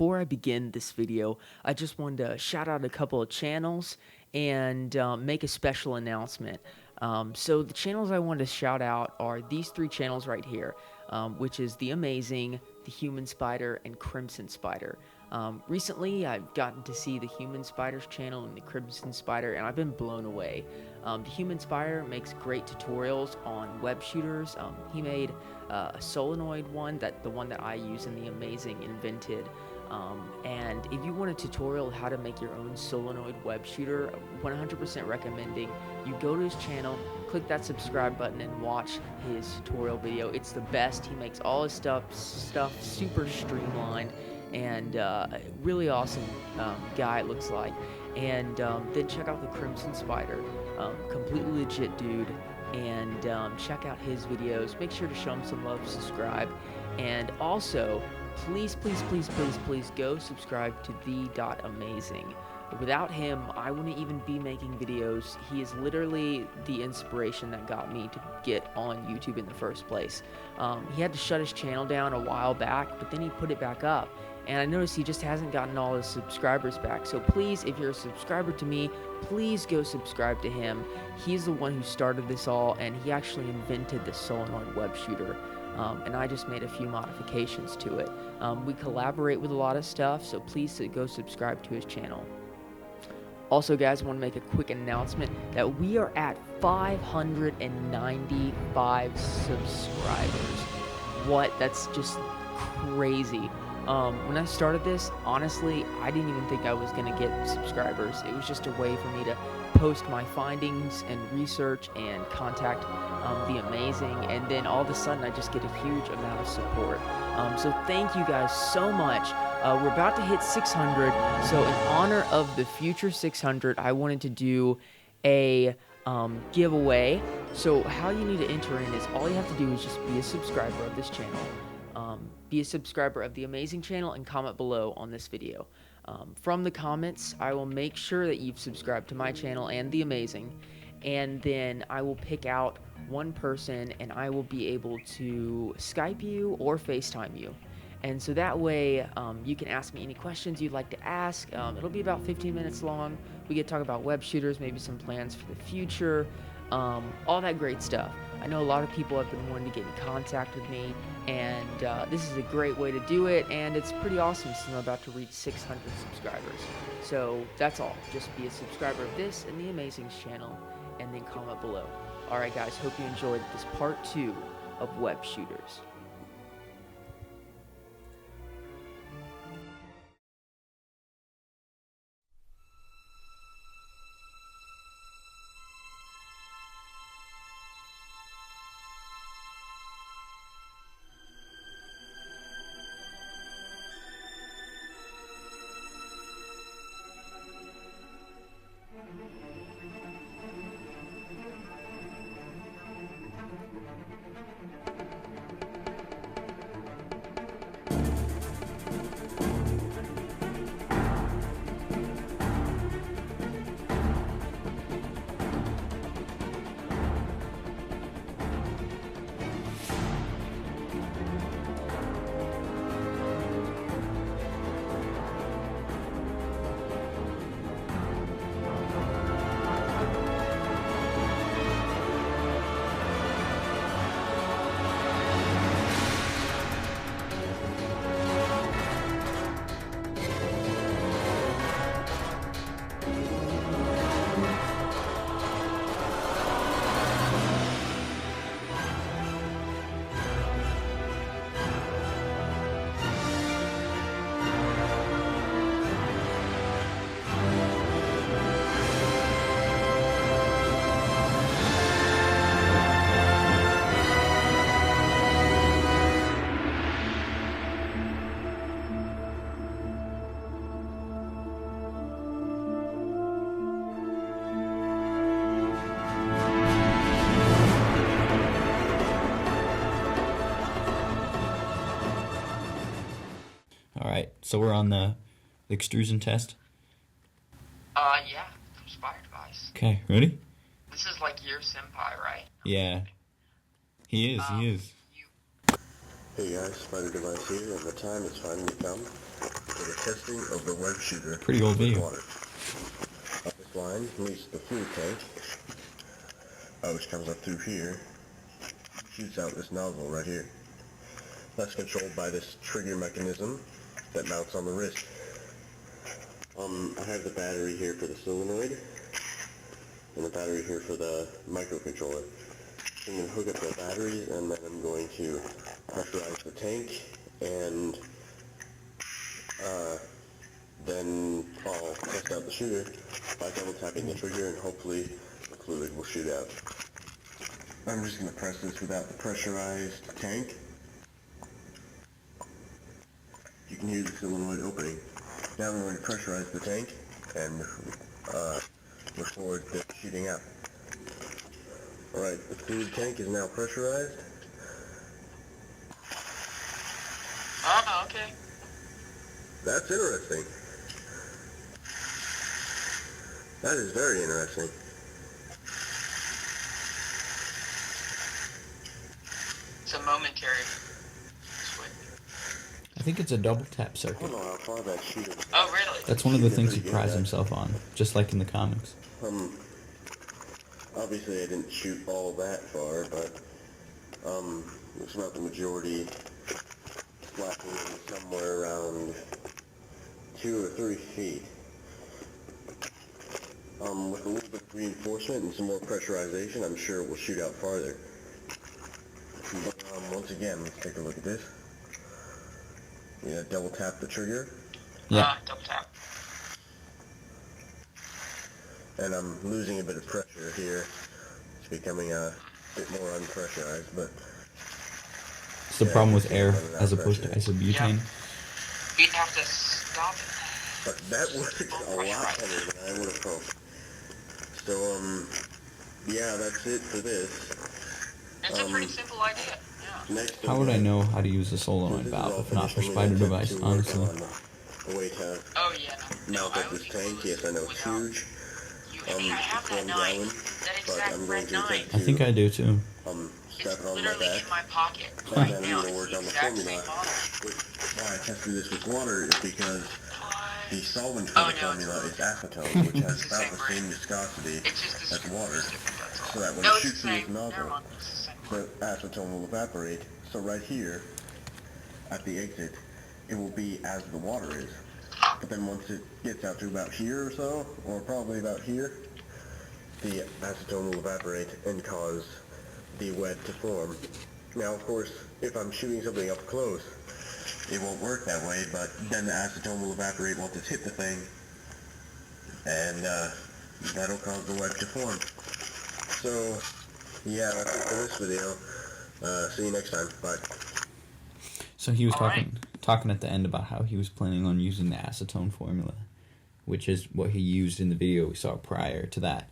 before I begin this video, I just wanted to shout out a couple of channels and make a special announcement. So the channels I wanted to shout out are these three channels right here, which is the.Amazing, the Human Spider, and Crimson Spider. Recently, I've gotten to see the Human Spider's channel and the Crimson Spider, and I've been blown away. The Human Spider makes great tutorials on web shooters. He made a solenoid one, the one that I use in the.Amazing invented. And if you want a tutorial how to make your own solenoid web shooter, 100% recommending you go to his channel, click that subscribe button, and watch his tutorial video. It's the best. He makes all his stuff super streamlined, and really awesome guy, it looks like. And then check out the Crimson Spider, completely legit dude, and check out his videos. Make sure to show him some love, subscribe, and also please go subscribe to the.Amazing. Without him, I wouldn't even be making videos. He is literally the inspiration that got me to get on YouTube in the first place. He had to shut his channel down a while back, but then he put it back up, and I noticed he just hasn't gotten all his subscribers back. So please, if you're a subscriber to me, please go subscribe to him. He's the one who started this all, and he actually invented the solenoid web shooter. And I just made a few modifications to it. We collaborate with a lot of stuff, so please go subscribe to his channel. Also, guys, I want to make a quick announcement that we are at 595 subscribers. What? That's just crazy. When I started this, honestly, I didn't even think I was going to get subscribers. It was just a way for me to post my findings and research and contact the.Amazing, and then all of a sudden I just get a huge amount of support. So thank you guys so much. We're about to hit 600, so in honor of the future 600, I wanted to do a giveaway. So how you need to enter in is all you have to do is just be a subscriber of this channel. Be a subscriber of the.Amazing channel and comment below on this video. From the comments, I will make sure that you've subscribed to my channel and the.Amazing, and then I will pick out one person and I will be able to Skype you or FaceTime you. And so that way you can ask me any questions you'd like to ask. It'll be about 15 minutes long. We get to talk about web shooters, maybe some plans for the future, all that great stuff. I know a lot of people have been wanting to get in contact with me, and this is a great way to do it, and it's pretty awesome since I'm about to reach 600 subscribers. So that's all. Just be a subscriber of this and the.Amazing's channel, and then comment below. Alright guys, hope you enjoyed this part 2 of web shooters. Alright, so we're on the extrusion test. Yeah, from Spider Device. Okay, ready? This is like your senpai, right? Yeah. He is. Hey guys, Spider Device here, and the time has finally come. for the testing of the web shooter Pretty old with video. water. This line meets the fluid tank, which comes up through here, shoots out this nozzle right here. That's controlled by this trigger mechanism that mounts on the wrist. I have the battery here for the solenoid, and the battery here for the microcontroller. I'm going to hook up the batteries, and then I'm going to pressurize the tank, and then I'll test out the shooter by double tapping the trigger, and hopefully the fluid will shoot out. I'm just going to press this without the pressurized tank. You can hear the solenoid opening. Now we're going to pressurize the tank and record the shooting out. Alright, the fluid tank is now pressurized. Oh, okay. That's interesting. That is very interesting. It's a momentary switch. I think it's a double tap I circuit. don't know how far that shooter was. Oh, really? That's one of the things he Pretty good prides at. himself on, just like in the comics. Obviously I didn't shoot all that far, but it's about the majority flapping somewhere around 2 or 3 feet. With a little bit of reinforcement and some more pressurization, I'm sure it will shoot out farther. But once again, let's take a look at this. Yeah, double tap the trigger, Yeah. Double tap. and I'm losing a bit of pressure here. It's becoming a bit more unpressurized, but It's the problem with air as opposed to isobutane. You'd have to stop it. but that works a lot better than I would have hoped. So, yeah, that's it for this. It's a pretty simple idea. Yeah. Next, How would I know how to use a solenoid valve if not for Spider Device, honestly? The way to Oh, yeah. No, mount up this tank, yes, I know it's huge. I have that 1 nine. gallon, That but exact I'm going red to nine. attempt I think I do too. strap It's it on my literally back. in my pocket And right then I'm now. going to It's work the on the exact formula. same model. Why I tested this with water is because the solvent for Oh, the no, formula it's- is acetone, which has It's the about same the same brand. viscosity It's just the as water. it's different, that's all. So that when No, it it's shoots the through this same. Never nozzle, mind. It's the same. the acetone will evaporate. So right here, at the exit, it will be as the water is. But then once it gets out to about here or so, or probably about here, the acetone will evaporate and cause the wet to form. Now, of course, if I'm shooting something up close, it won't work that way, but then the acetone will evaporate once it's hit the thing, and that'll cause the web to form. So, yeah, that's it for this video. See you next time. Bye. So he was All right. talking at the end about how he was planning on using the acetone formula, which is what he used in the video we saw prior to that.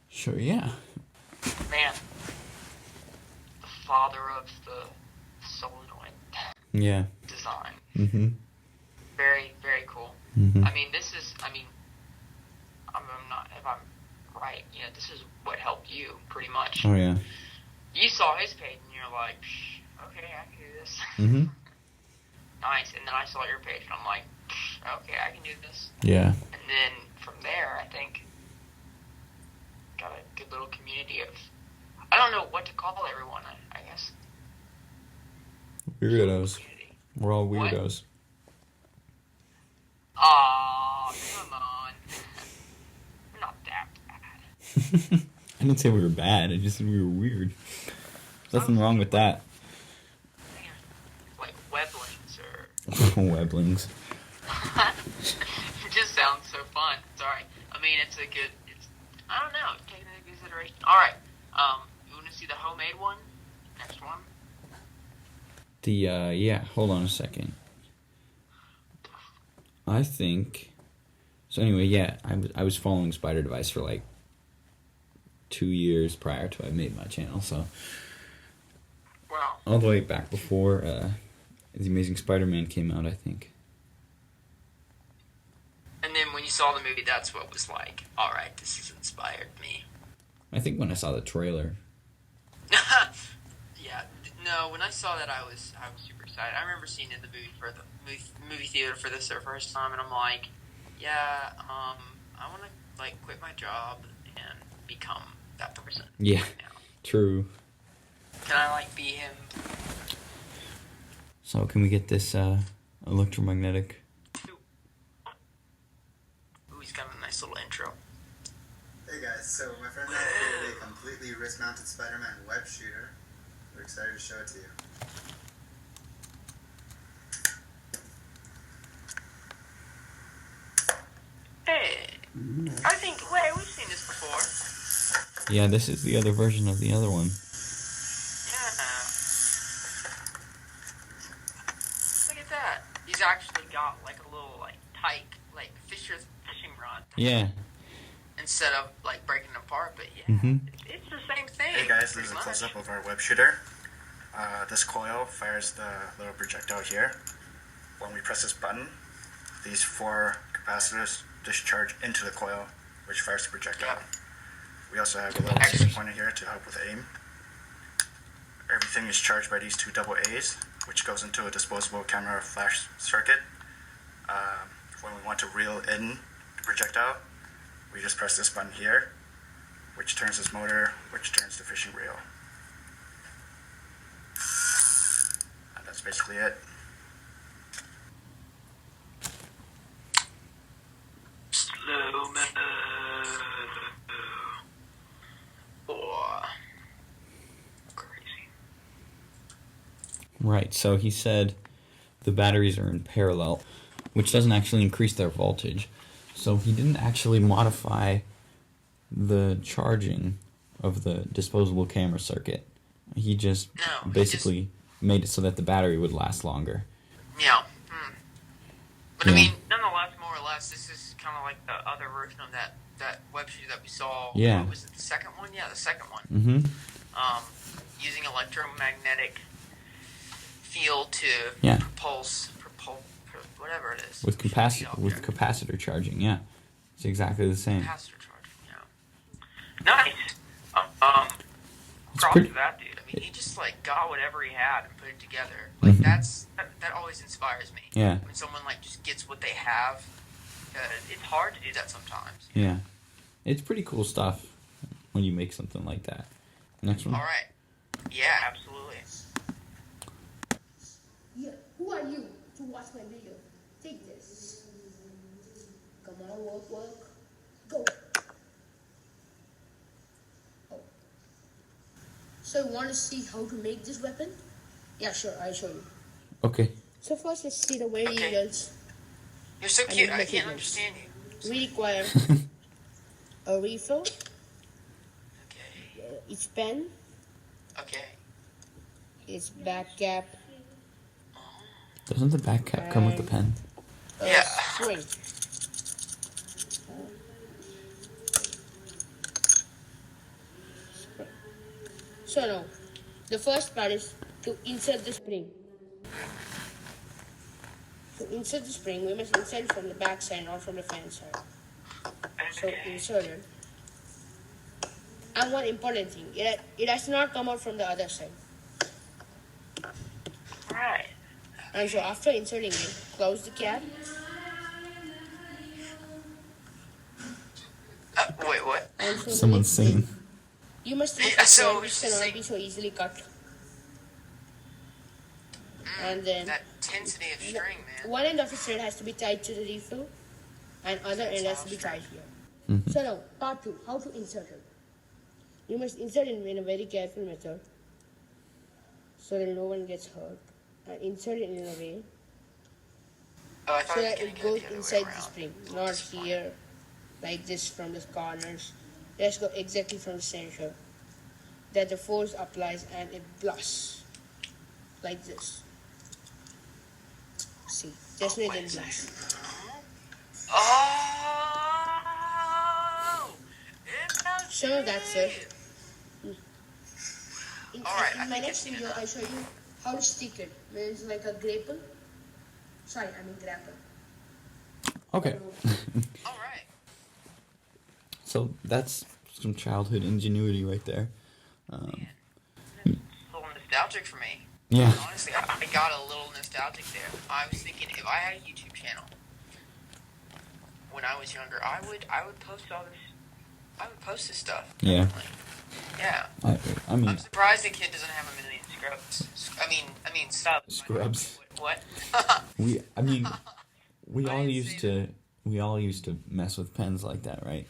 Sure, yeah. Man. The father of the solenoid Yeah. design. Mm-hmm. Very, very cool. Mm-hmm. I mean, I'm not, if I'm right, this is what helped you, pretty much. Oh, yeah. You saw his page, and you're like, okay, I can do this. Mm-hmm. Nice. And then I saw your page, and I'm like, okay, I can do this. Yeah. And then from there, I think, got a good little community of, I don't know what to call everyone, I guess. Weirdos. Community. We're all What? weirdos. Aw, come on. We're not that bad. I didn't say we were bad. I just said we were weird. There's nothing wrong with that. Like weblings or... Weblings. It just sounds so fun. Sorry. I mean, it's I don't know, take it into consideration. Alright, you want to see the homemade one? Next one? Yeah, hold on a second. I think... So anyway, yeah, I was following Spider Device for like 2 years prior to I made my channel, so... Wow. All the way back before The Amazing Spider-Man came out, I think. And then when you saw the movie, that's what was like, alright, this has inspired me. I think when I saw the trailer. Yeah, no, No, when I saw that, I was super excited. I remember seeing it in the movie theater for this the first time, and I'm like, yeah, I want to like quit my job and become that person. Yeah, Right now. true. Can I like be him? So can we get this electromagnetic? Ooh, he's got a nice little intro. Hey guys, so my friend and I created a completely wrist-mounted Spider-Man web shooter. We're excited to show it to you. Hey, I think we've seen this before. Yeah, this is the other version of the other one. Yeah. Look at that. He's actually got like a little like tight like fishing rod. Yeah. Instead of like breaking them apart, but yeah, it's the same thing. Hey guys, this is a close-up of our web shooter. This coil fires the little projectile here. When we press this button, these 4 capacitors discharge into the coil, which fires the projectile. Yeah. We also have a little laser pointer here to help with aim. Everything is charged by these 2 AA, which goes into a disposable camera flash circuit. When we want to reel in the projectile, we just press this button here, which turns this motor, which turns the fishing reel. And that's basically it. Slow mo. Oh, crazy. Right, so he said the batteries are in parallel, which doesn't actually increase their voltage. So he didn't actually modify the charging of the disposable camera circuit. He just basically made it so that the battery would last longer. Yeah. But Yeah. I mean, nonetheless, more or less, this is kind of like the other version of that web shooter that we saw. Yeah. What was it, the second one? Yeah, the second one. Mm-hmm. Using electromagnetic field to Yeah. whatever it is. With capacitor charging, yeah. It's exactly the same. Capacitor charging, yeah. Nice. Props pretty- to that dude. I mean, he just like got whatever he had and put it together. Like that always inspires me. Yeah. When someone like just gets what they have, it's hard to do that sometimes. Yeah. It's pretty cool stuff when you make something like that. Next one. All right. Yeah, absolutely. Yeah, who are you to watch my video? Take this. Come on, work. Go. Oh. So you want to see how to make this weapon? Yeah, sure, I'll show you. Okay. So first let's see the materials. You're so I cute. need I can't materials. understand you. We require a refill, Okay. its pen, Okay. its back cap, Doesn't the back cap come with the pen? a Yeah. spring. So now, the first part is to insert the spring. To insert the spring, we must insert it from the back side, not from the front side. So insert it. And one important thing, it has to not come out from the other side. Right. And so after inserting it, close the cap. Wait, what? And so Someone's singing. you must Yeah, use the so pen, which cannot be so easily cut. And then That tensity of string, man. one end of the thread has to be tied to the refill, and other end has to be tied here. Mm-hmm. So now, part 2, how to insert it. You must insert it in a very careful method, so that no one gets hurt. And insert it in a way Oh, I thought so I was that getting it goes the other way inside the around. spring, not here, like this from the corners. It has to go exactly from the center, that the force applies and it blasts, like this. See, just make it blast. Oh! So that's it. In, Alright, I in my think next it's video, I'll show you how to stick it. It's like a grapple. Sorry, I mean grapple. Okay. Alright. So that's some childhood ingenuity right there. A little nostalgic for me. Yeah. Honestly, I got a little nostalgic there. I was thinking if I had a YouTube channel when I was younger, I would post all this. I would post this stuff. Yeah. Yeah. I mean, I'm surprised the kid doesn't have a million scrubs. I mean subs. Scrubs. What? we all used to mess with pens like that, right?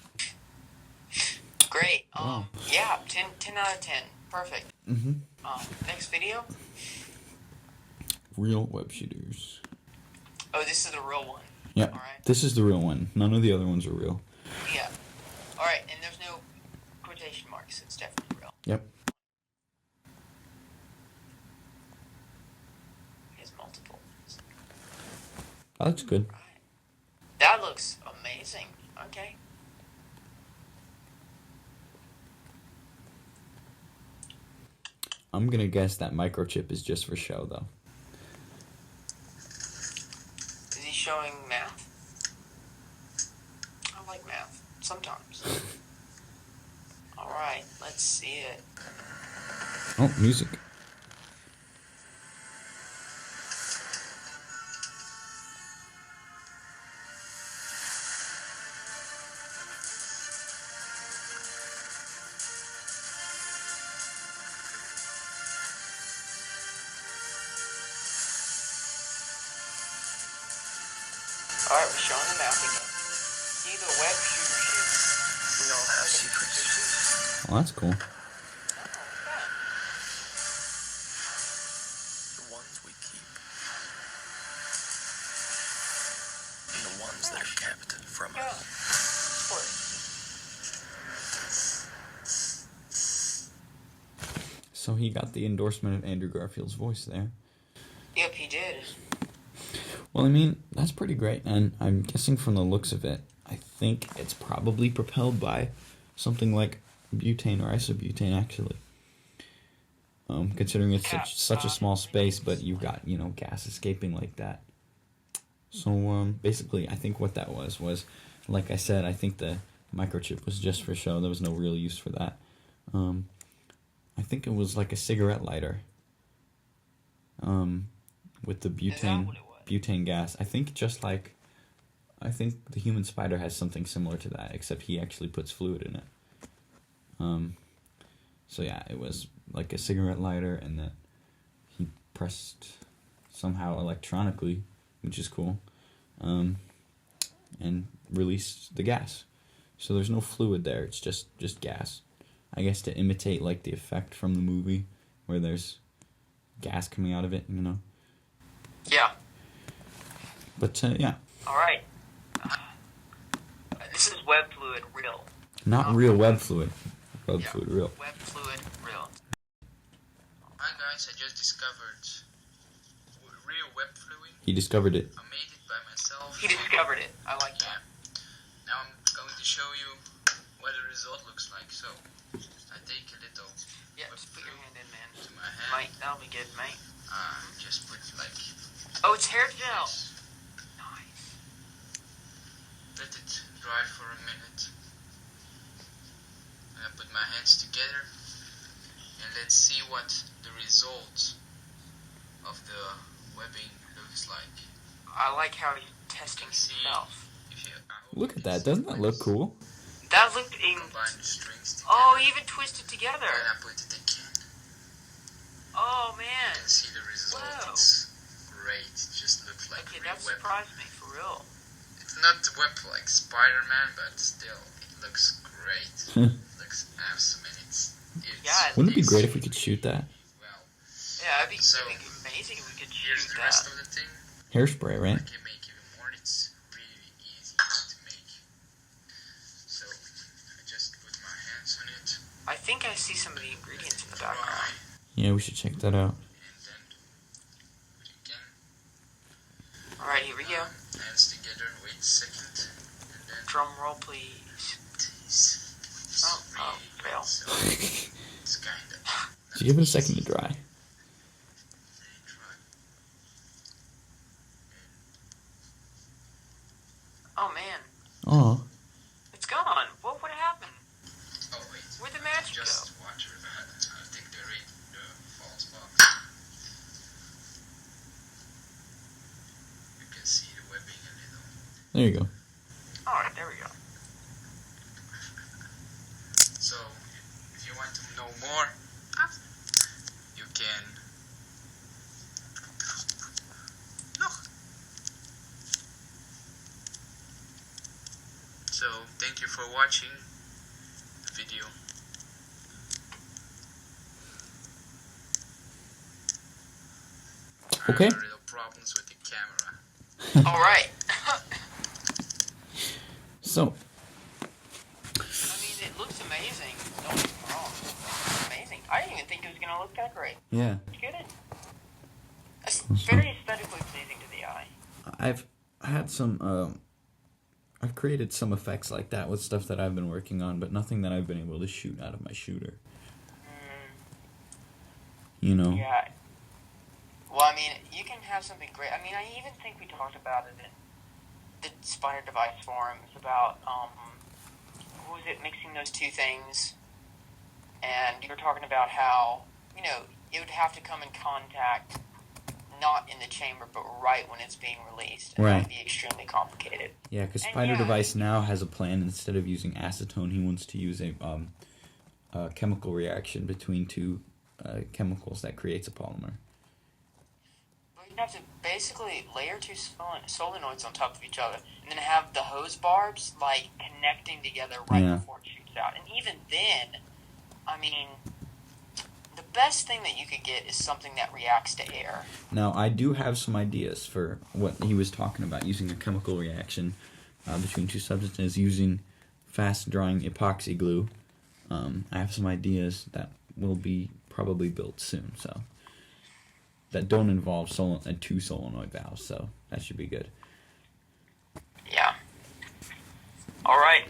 Great. Wow. Yeah, 10 out of 10. Perfect. Mm-hmm. Next video. Real web shooters. Oh, this is the real one. Yeah. All right. This is the real one. None of the other ones are real. Yeah. All right, and there's no quotation marks. It's definitely real. Yep. There's multiple. Oh, that's good. Right. That looks amazing. Okay. I'm gonna guess that microchip is just for show, though. Is he showing math? I like math. Sometimes. Alright, let's see it. Oh, music. Alright, we're showing the map again. See the web shooter shoots. We all have secrets. Well, that's cool. The ones we keep. And the ones that are kept from Yeah. us. So he got the endorsement of Andrew Garfield's voice there. Yep, he did. Well, I mean, that's pretty great, and I'm guessing from the looks of it, I think it's probably propelled by something like butane or isobutane, actually. Considering it's such a small space, but you've got, gas escaping like that. So, basically, I think what that was, like I said, I think the microchip was just for show. There was no real use for that. I think it was like a cigarette lighter. With the butane gas. I think the human spider has something similar to that, except he actually puts fluid in it. So yeah, it was like a cigarette lighter, and that he pressed somehow electronically, which is cool, and released the gas. So there's no fluid there, it's just gas. I guess to imitate like the effect from the movie where there's gas coming out of it, Yeah. But yeah. Alright. This is web fluid real. Not real web fluid. Web fluid real. Web fluid real. Hi guys, I just discovered real web fluid. He discovered it. I made it by myself. He discovered it. I like that. Yeah. Now I'm going to show you what the result looks like. So I take a little Yeah, web just put your hand in, man. to my hand. Mate, that'll be good, mate. Just put like Oh, it's hair gel. this. Nice. Let it dry for a minute. And I put my hands together, and let's see what the result of the webbing looks like. I like how he's testing See himself. if you Look at that. Doesn't that look cool? That looked combine the strings together. Oh, he even twisted together. And I put it again. Oh, You man. can see the result. Whoa. It's great. It just looks like Okay, real that web. surprised me, for real. It's not the web like Spider-Man, but still, it looks great. It looks awesome, and it's Yeah, Wouldn't it be great if we could shoot that? well. Yeah, it'd be So, amazing if we could Here's shoot the that. rest of the thing. Hairspray, I right? can make even more. It's really easy to make. So I just put my hands on it, I think I see some of the ingredients in the dry, background. Yeah, we should check that out. and then put it again. Alright, here we go. Hands together. Wait a second, and then Drum roll, please. it's Oh, really fail. so it's kinda So give it a second to dry. very dry. Oh, man. Oh, It's gone. What happened? Oh wait, Where'd the magic just go? water. I think the false box. There you go. Alright, there we go. So, if you want to know more, you can look. So, thank you for watching the video. Okay. I have little problems with the camera. Alright. So, I mean, it looks amazing. Don't get me wrong. It's amazing. I didn't even think it was going to look that great. yeah. It's good. It's very aesthetically pleasing to the eye. I've had some, I've created some effects like that with stuff that I've been working on, but nothing that I've been able to shoot out of my shooter. You know? Yeah. Well, I mean, you can have something great. I mean, I even think we talked about it in the Spider Device forums about, what was it, mixing those two things. And you were talking about how, you know, it would have to come in contact not in the chamber, but right when it's being released. And Right. that would be extremely complicated. Yeah, because And Spider yeah. Device now has a plan. Instead of using acetone, he wants to use a chemical reaction between two chemicals that creates a polymer. Well, you'd have to basically layer two solenoids on top of each other, and then have the hose barbs, like, connecting together right Yeah. before it shoots out. And even then, I mean, the best thing that you could get is something that reacts to air. Now, I do have some ideas for what he was talking about, using a chemical reaction between two substances, using fast-drying epoxy glue. I have some ideas that will be probably built soon, so that don't involve two solenoid valves, so that should be good. Yeah. Alright,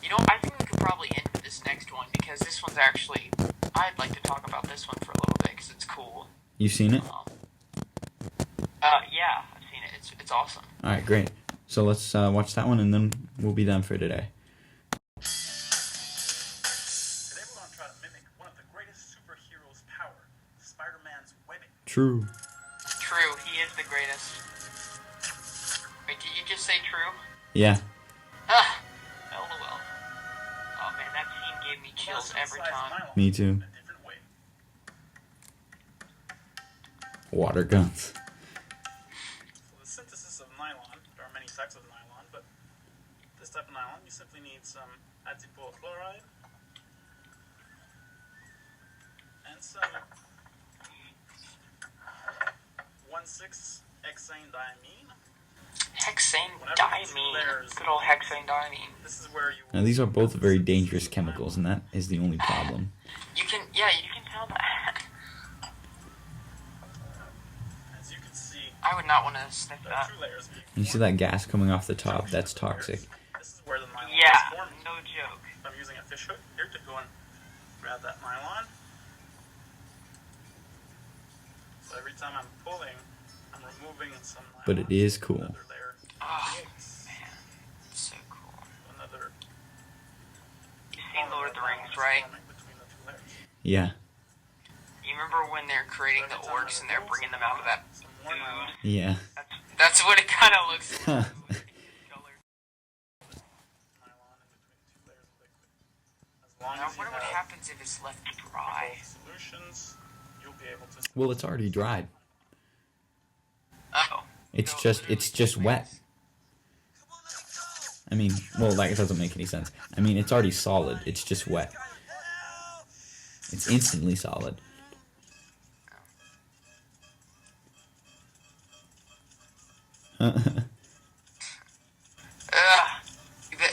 you know, I think we could probably end with this next one, because this one's actually, I'd like to talk about this one for a little bit, because it's cool. You seen it? Yeah, I've seen it. It's awesome. Alright, great. So let's watch that one, and then we'll be done for today. Today we're going to try to mimic one of the greatest superheroes' power, Spider-Man's webbing. True. True, he is the greatest. Wait, did you just say true? Yeah. Ah, LOL. Oh man, that scene gave me chills every time. Me too. In a different way. Water guns. So the synthesis of nylon, there are many types of nylon, but this type of nylon, you simply need some adipoyl chloride and some 1,6-hexane-diamine. Hexane Whenever two diamine. layers- Good old hexane diamine. This is where you Now, these are both very dangerous chemicals, and that is the only problem. You can tell that. As you can see, I would not want to sniff there are that. two layers. You see that gas coming off the top? That's toxic. This is where the nylon Yeah, is formed. no joke. I'm using a fish hook here to go and grab that nylon. So every time I'm pulling, I'm removing some nylon. But it is cool. Another layer. Oh, man. It's so cool. Another. You've seen Lord of the Rings, right? Between the two layers. Yeah. You remember when they're creating the Every time I orcs and they're remove bringing them some out of that some more nylon. food? Yeah. That's what it kind of looks like. Nylon in between two layers of liquid. As long Now, I as you wonder what have happens if it's left dry. both solutions, you'll be able to. Well, it's already dried. Oh. It's So just literally wet. I mean, well, that doesn't make any sense. I mean, it's already solid. It's just wet. It's instantly solid.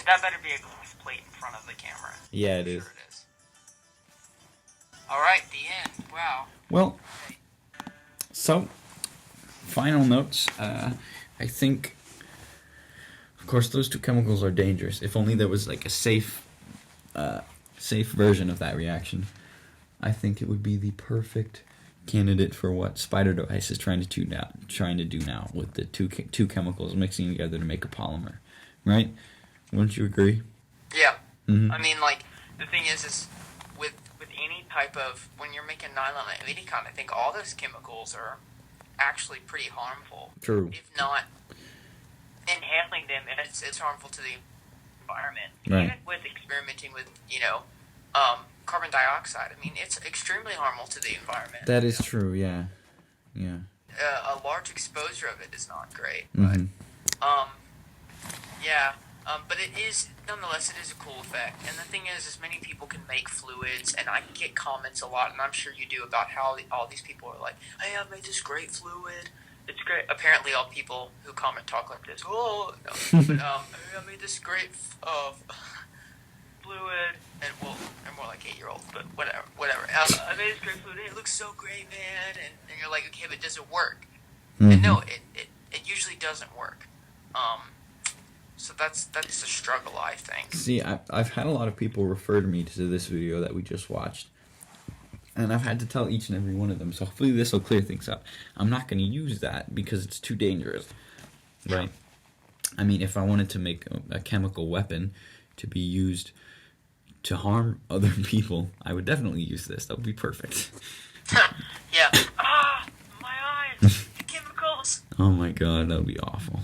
That better be a glass plate in front of the camera. Yeah, it Sure is. it is. Alright, the end. Wow. Well, so, final notes. I think, of course, those two chemicals are dangerous. If only there was like a safe version of that reaction, I think it would be the perfect candidate for what Spider Device is trying to do now with the two chemicals mixing together to make a polymer, right? Wouldn't you agree? Yeah. Mhm. I mean, like, the thing is with any type of, when you're making nylon of any kind, I think all those chemicals are actually pretty harmful. True. If not inhaling them, it's harmful to the environment. Right. Even with experimenting with, carbon dioxide, I mean, it's extremely harmful to the environment. That is true, yeah. Yeah. A large exposure of it is not great, Mm-hmm. but, but it is, nonetheless, it is a cool effect. And the thing is many people can make fluids, and I get comments a lot, and I'm sure you do, about how all these people are like, hey, I've made this great fluid. It's great. Apparently, all people who comment talk like this. Oh, no. But, hey, I made this great fluid, and, well, they're more like 8-year-olds, but whatever. I made this great fluid, and it looks so great, man. And you're like, okay, but does it work? Mm-hmm. And no, it usually doesn't work. So that's the struggle, I think. See, I've had a lot of people refer to me to this video that we just watched, and I've had to tell each and every one of them, so hopefully this will clear things up. I'm not going to use that because it's too dangerous, right? I mean, if I wanted to make a chemical weapon to be used to harm other people, I would definitely use this. That would be perfect. Yeah. My eyes! The chemicals! Oh my god, that would be awful.